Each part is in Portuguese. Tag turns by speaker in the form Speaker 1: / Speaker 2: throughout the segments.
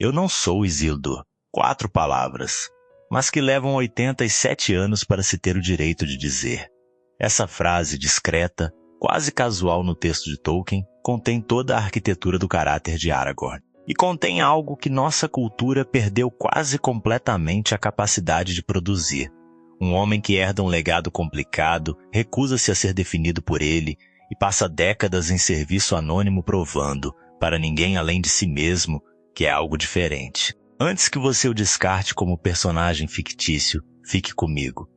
Speaker 1: Eu não sou Isildur. 4 palavras, mas que levam 87 anos para se ter o direito de dizer. Essa frase discreta, quase casual no texto de Tolkien, contém toda a arquitetura do caráter de Aragorn. E contém algo que nossa cultura perdeu quase completamente a capacidade de produzir. Um homem que herda um legado complicado, recusa-se a ser definido por ele e passa décadas em serviço anônimo provando, para ninguém além de si mesmo, que é algo diferente. Antes que você o descarte como personagem fictício, fique comigo.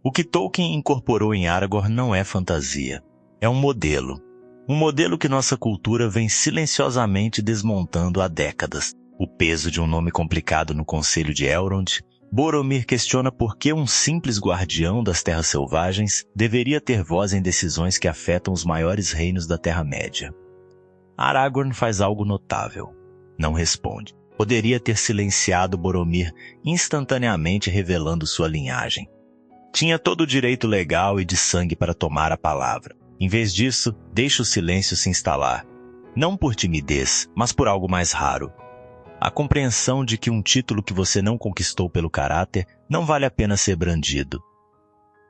Speaker 1: O que Tolkien incorporou em Aragorn não é fantasia. É um modelo. Um modelo que nossa cultura vem silenciosamente desmontando há décadas. O peso de um nome complicado no Conselho de Elrond, Boromir questiona por que um simples guardião das Terras Selvagens deveria ter voz em decisões que afetam os maiores reinos da Terra-média. Aragorn faz algo notável. Não responde. Poderia ter silenciado Boromir instantaneamente revelando sua linhagem. Tinha todo o direito legal e de sangue para tomar a palavra. Em vez disso, deixa o silêncio se instalar. Não por timidez, mas por algo mais raro. A compreensão de que um título que você não conquistou pelo caráter não vale a pena ser brandido.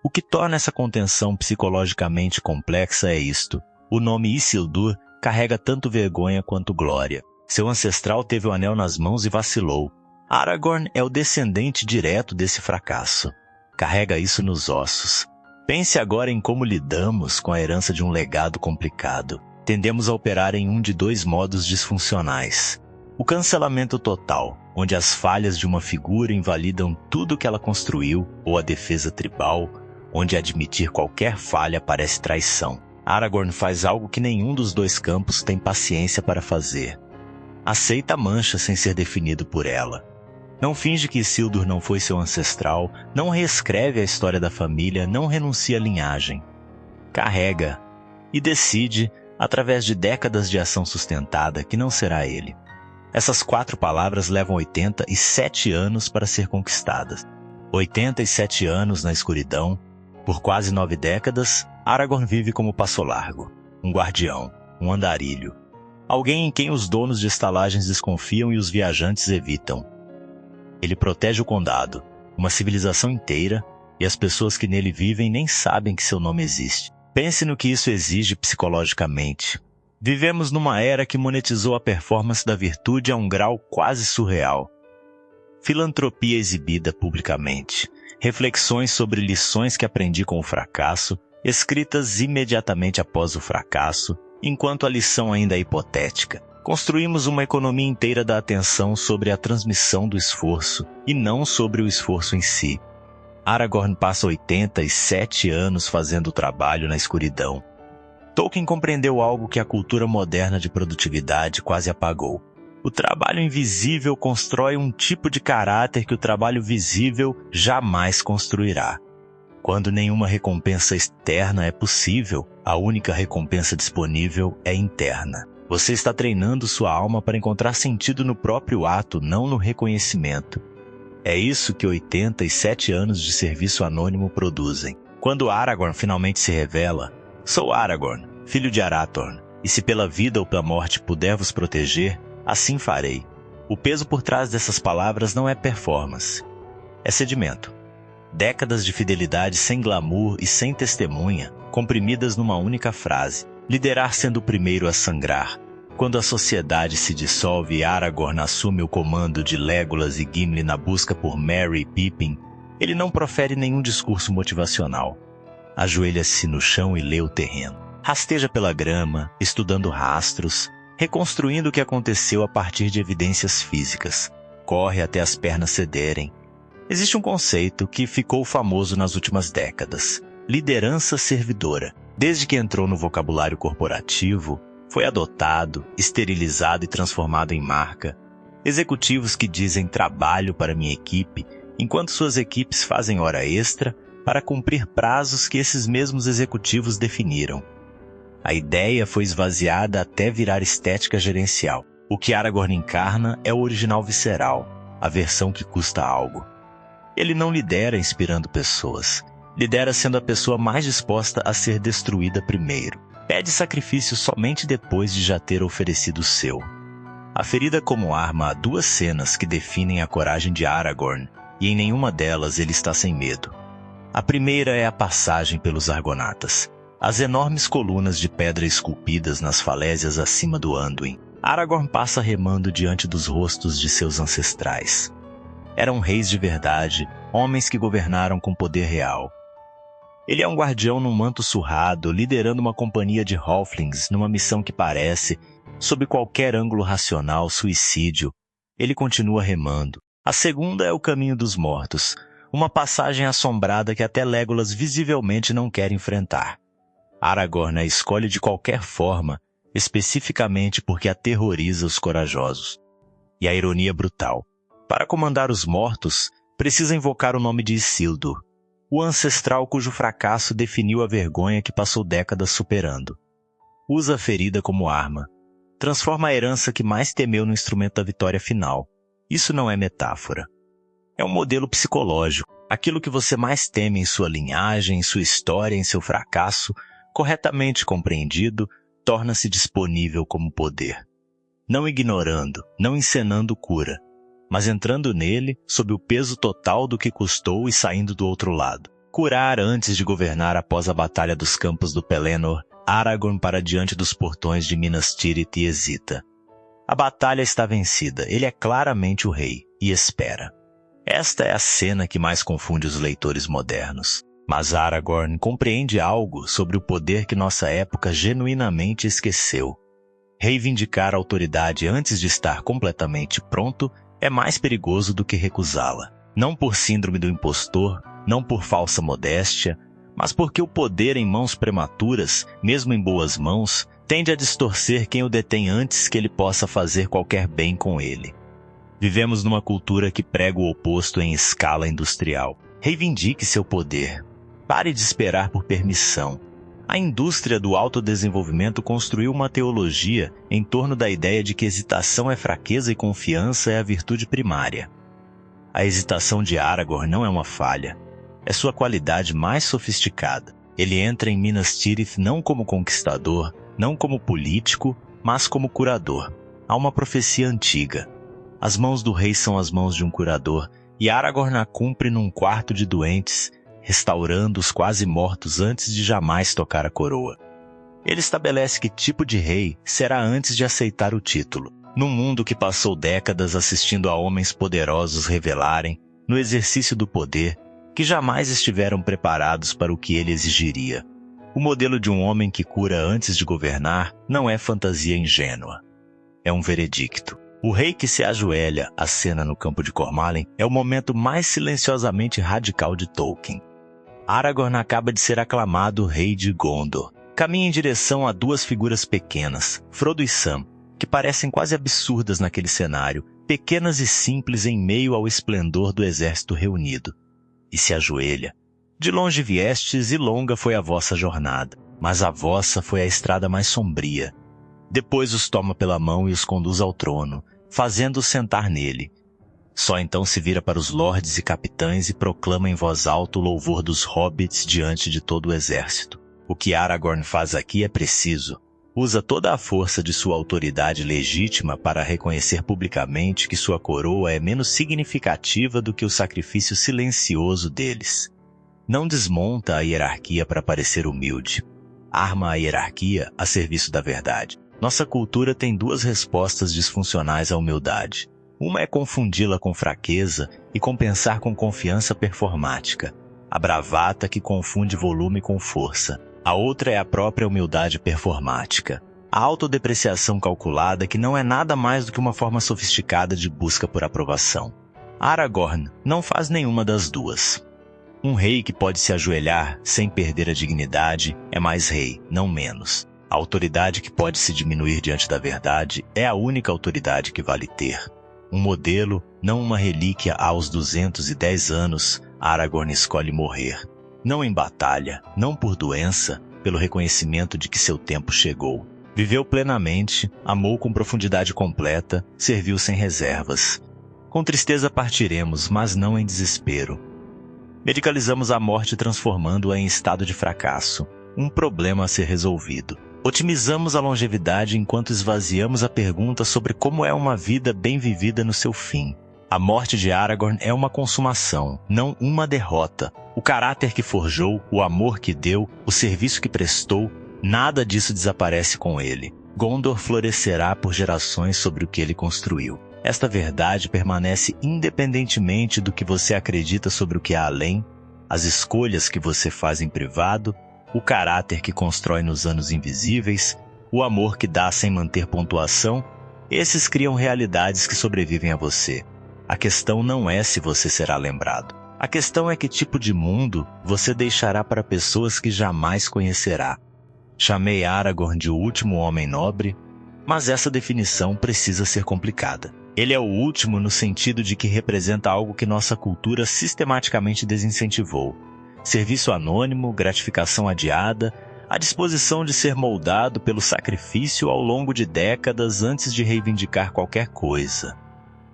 Speaker 1: O que torna essa contenção psicologicamente complexa é isto. O nome Isildur carrega tanto vergonha quanto glória. Seu ancestral teve o anel nas mãos e vacilou. Aragorn é o descendente direto desse fracasso. Carrega isso nos ossos. Pense agora em como lidamos com a herança de um legado complicado. Tendemos a operar em um de 2 modos disfuncionais. O cancelamento total, onde as falhas de uma figura invalidam tudo que ela construiu, ou a defesa tribal, onde admitir qualquer falha parece traição. Aragorn faz algo que nenhum dos 2 campos tem paciência para fazer. Aceita a mancha sem ser definido por ela. Não finge que Isildur não foi seu ancestral, não reescreve a história da família, não renuncia à linhagem. Carrega e decide, através de décadas de ação sustentada, que não será ele. Essas 4 palavras levam 87 anos para ser conquistadas. 87 anos na escuridão, por quase 9 décadas, Aragorn vive como passo largo, um guardião, um andarilho. Alguém em quem os donos de estalagens desconfiam e os viajantes evitam. Ele protege o condado, uma civilização inteira, e as pessoas que nele vivem nem sabem que seu nome existe. Pense no que isso exige psicologicamente. Vivemos numa era que monetizou a performance da virtude a um grau quase surreal. Filantropia exibida publicamente, reflexões sobre lições que aprendi com o fracasso, escritas imediatamente após o fracasso, enquanto a lição ainda é hipotética. Construímos uma economia inteira da atenção sobre a transmissão do esforço, e não sobre o esforço em si. Aragorn passa 87 anos fazendo o trabalho na escuridão. Tolkien compreendeu algo que a cultura moderna de produtividade quase apagou. O trabalho invisível constrói um tipo de caráter que o trabalho visível jamais construirá. Quando nenhuma recompensa externa é possível, a única recompensa disponível é interna. Você está treinando sua alma para encontrar sentido no próprio ato, não no reconhecimento. É isso que 87 anos de serviço anônimo produzem. Quando Aragorn finalmente se revela, sou Aragorn, filho de Arathorn, e se pela vida ou pela morte puder vos proteger, assim farei. O peso por trás dessas palavras não é performance, é sedimento. Décadas de fidelidade sem glamour e sem testemunha, comprimidas numa única frase. Liderar sendo o primeiro a sangrar. Quando a sociedade se dissolve e Aragorn assume o comando de Legolas e Gimli na busca por Merry e Pippin, ele não profere nenhum discurso motivacional. Ajoelha-se no chão e lê o terreno. Rasteja pela grama, estudando rastros, reconstruindo o que aconteceu a partir de evidências físicas. Corre até as pernas cederem. Existe um conceito que ficou famoso nas últimas décadas: liderança servidora. Desde que entrou no vocabulário corporativo, foi adotado, esterilizado e transformado em marca. Executivos que dizem trabalho para minha equipe, enquanto suas equipes fazem hora extra para cumprir prazos que esses mesmos executivos definiram. A ideia foi esvaziada até virar estética gerencial. O que Aragorn encarna é o original visceral, a versão que custa algo. Ele não lidera inspirando pessoas. Lidera sendo a pessoa mais disposta a ser destruída primeiro. Pede sacrifício somente depois de já ter oferecido o seu. A ferida como arma há duas cenas que definem a coragem de Aragorn, e em nenhuma delas ele está sem medo. A primeira é a passagem pelos Argonatas, as enormes colunas de pedra esculpidas nas falésias acima do Anduin. Aragorn passa remando diante dos rostos de seus ancestrais. Eram reis de verdade, homens que governaram com poder real. Ele é um guardião num manto surrado, liderando uma companhia de Halflings numa missão que parece, sob qualquer ângulo racional, suicídio. Ele continua remando. A segunda é o Caminho dos Mortos, uma passagem assombrada que até Legolas visivelmente não quer enfrentar. Aragorn a escolhe de qualquer forma, especificamente porque aterroriza os corajosos. E a ironia brutal. Para comandar os mortos, precisa invocar o nome de Isildur, o ancestral cujo fracasso definiu a vergonha que passou décadas superando. Usa a ferida como arma. Transforma a herança que mais temeu no instrumento da vitória final. Isso não é metáfora. É um modelo psicológico. Aquilo que você mais teme em sua linhagem, em sua história, em seu fracasso, corretamente compreendido, torna-se disponível como poder. Não ignorando, não encenando cura, mas entrando nele sob o peso total do que custou e saindo do outro lado. Curar antes de governar após a Batalha dos Campos do Pelennor, Aragorn para diante dos portões de Minas Tirith e hesita. A batalha está vencida, ele é claramente o rei, e espera. Esta é a cena que mais confunde os leitores modernos. Mas Aragorn compreende algo sobre o poder que nossa época genuinamente esqueceu. Reivindicar a autoridade antes de estar completamente pronto é mais perigoso do que recusá-la. Não por síndrome do impostor, não por falsa modéstia, mas porque o poder em mãos prematuras, mesmo em boas mãos, tende a distorcer quem o detém antes que ele possa fazer qualquer bem com ele. Vivemos numa cultura que prega o oposto em escala industrial. Reivindique seu poder. Pare de esperar por permissão. A indústria do autodesenvolvimento construiu uma teologia em torno da ideia de que hesitação é fraqueza e confiança é a virtude primária. A hesitação de Aragorn não é uma falha. É sua qualidade mais sofisticada. Ele entra em Minas Tirith não como conquistador, não como político, mas como curador. Há uma profecia antiga. As mãos do rei são as mãos de um curador, e Aragorn a cumpre num quarto de doentes, restaurando os quase mortos antes de jamais tocar a coroa. Ele estabelece que tipo de rei será antes de aceitar o título. Num mundo que passou décadas assistindo a homens poderosos revelarem, no exercício do poder, que jamais estiveram preparados para o que ele exigiria. O modelo de um homem que cura antes de governar não é fantasia ingênua. É um veredicto. O rei que se ajoelha, a cena no campo de Cormalen, é o momento mais silenciosamente radical de Tolkien. Aragorn acaba de ser aclamado rei de Gondor. Caminha em direção a duas figuras pequenas, Frodo e Sam, que parecem quase absurdas naquele cenário, pequenas e simples em meio ao esplendor do exército reunido. E se ajoelha. De longe viestes e longa foi a vossa jornada, mas a vossa foi a estrada mais sombria. Depois os toma pela mão e os conduz ao trono, fazendo-os sentar nele. Só então se vira para os lordes e capitães e proclama em voz alta o louvor dos hobbits diante de todo o exército. O que Aragorn faz aqui é preciso. Usa toda a força de sua autoridade legítima para reconhecer publicamente que sua coroa é menos significativa do que o sacrifício silencioso deles. Não desmonta a hierarquia para parecer humilde. Arma a hierarquia a serviço da verdade. Nossa cultura tem duas respostas disfuncionais à humildade. Uma é confundi-la com fraqueza e compensar com confiança performática. A bravata que confunde volume com força. A outra é a própria humildade performática. A autodepreciação calculada que não é nada mais do que uma forma sofisticada de busca por aprovação. Aragorn não faz nenhuma das duas. Um rei que pode se ajoelhar sem perder a dignidade é mais rei, não menos. A autoridade que pode se diminuir diante da verdade é a única autoridade que vale ter. Um modelo, não uma relíquia. Aos 210 anos, Aragorn escolhe morrer. Não em batalha, não por doença, pelo reconhecimento de que seu tempo chegou. Viveu plenamente, amou com profundidade completa, serviu sem reservas. Com tristeza partiremos, mas não em desespero. Medicalizamos a morte transformando-a em estado de fracasso, um problema a ser resolvido. Otimizamos a longevidade enquanto esvaziamos a pergunta sobre como é uma vida bem vivida no seu fim. A morte de Aragorn é uma consumação, não uma derrota. O caráter que forjou, o amor que deu, o serviço que prestou, nada disso desaparece com ele. Gondor florescerá por gerações sobre o que ele construiu. Esta verdade permanece independentemente do que você acredita sobre o que há além, as escolhas que você faz em privado, o caráter que constrói nos anos invisíveis, o amor que dá sem manter pontuação. Esses criam realidades que sobrevivem a você. A questão não é se você será lembrado. A questão é que tipo de mundo você deixará para pessoas que jamais conhecerá. Chamei Aragorn de o último homem nobre, mas essa definição precisa ser complicada. Ele é o último no sentido de que representa algo que nossa cultura sistematicamente desincentivou. Serviço anônimo, gratificação adiada, a disposição de ser moldado pelo sacrifício ao longo de décadas antes de reivindicar qualquer coisa.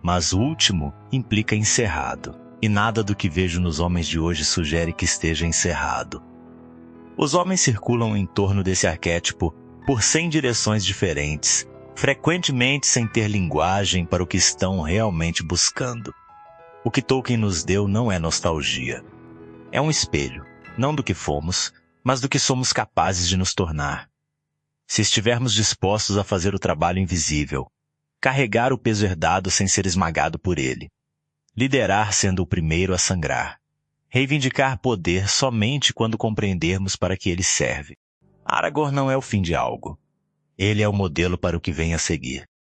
Speaker 1: Mas último implica encerrado, e nada do que vejo nos homens de hoje sugere que esteja encerrado. Os homens circulam em torno desse arquétipo por 100 direções diferentes, frequentemente sem ter linguagem para o que estão realmente buscando. O que Tolkien nos deu não é nostalgia. É um espelho, não do que fomos, mas do que somos capazes de nos tornar. Se estivermos dispostos a fazer o trabalho invisível, carregar o peso herdado sem ser esmagado por ele, liderar sendo o primeiro a sangrar, reivindicar poder somente quando compreendermos para que ele serve. Aragorn não é o fim de algo. Ele é o modelo para o que vem a seguir.